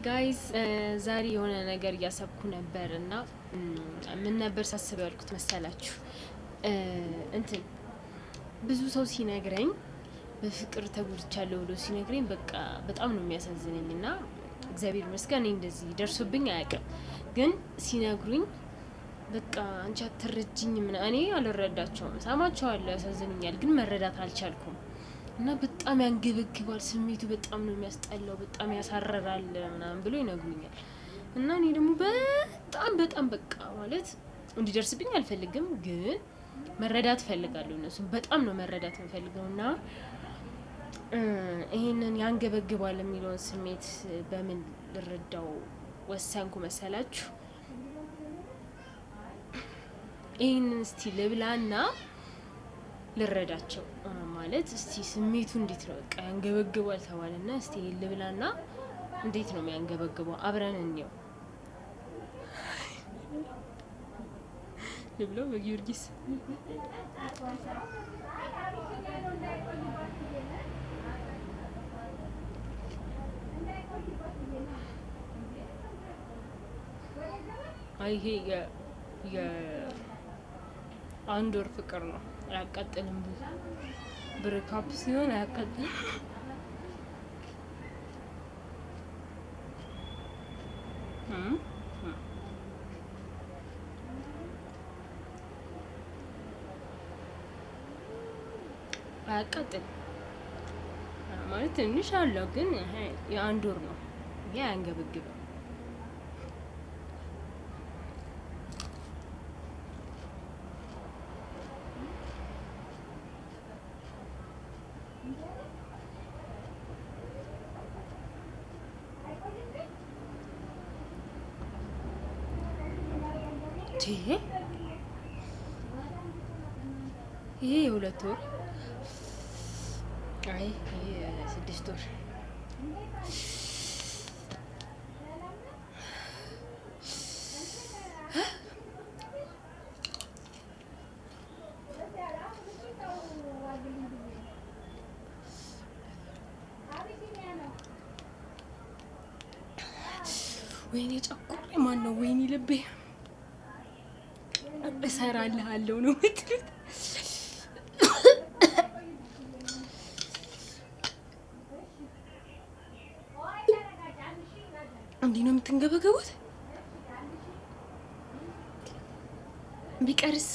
ጋይስ ዛሬ የሆነ ነገር እያሰብኩ ነበርና ምን ነበር ሳስብ ያልኩት መሰላችሁ? እንትን ብዙ ሰው ሲነግረኝ በፍቅር ተጎድቻለሁ ብሎ ሲነግረኝ በቃ በጣም ነው የሚያሳዝነኝና እግዚአብሔር ይመስገን እኔ እንደዚህ ደርሶብኝ አያውቅም። ግን ሲነግሩኝ በቃ አንቺ አትረጂኝም እና እኔ አልረዳቸውም። ሰማቸዋለሁ፣ ያሳዝኑኛል፣ ግን መረዳት አልቻልኩም። እና በጣም ያንገበግባል ስሜቱ፣ በጣም ነው የሚያስጠላው፣ በጣም ያሳረራል ምናምን ብሎ ይነግሩኛል። እና እኔ ደግሞ በጣም በቃ ማለት እንዲደርስብኝ አልፈልግም፣ ግን መረዳት ፈልጋለሁ። እነሱ በጣም ነው መረዳት የምፈልገውና ይሄንን ያንገበግባል የሚለውን ስሜት በምን ልረዳው ወሰንኩ መሰላችሁ? ይሄንን እስቲ ልብላና ልረዳቸው ማለት እስቲ ስሜቱ እንዴት ነው በቃ ያንገበግባል ተባለና እስቲ ልብላና እንዴት ነው የሚያንገበግበው አብረን እንየው። ልብለው በጊዮርጊስ ይሄ የአንድ ወር ፍቅር ነው። አያቃጥልም። ብዙ ብሬክአፕ ሲሆን አያቃጥልም። አያቃጥልም ማለት ትንሽ አለው፣ ግን የአንድ ወር ነው። ይሄ አያንገበግብም። ይሄ የሁለት ወር አይ ይሄ 6 ወር ወይኔ ጨቆሬ ማን ነው? ወይኔ ልቤ እሰራልሃለሁ ነው የምትሉት? እንዲህ ነው የምትንገበገቡት? ቢቀርስ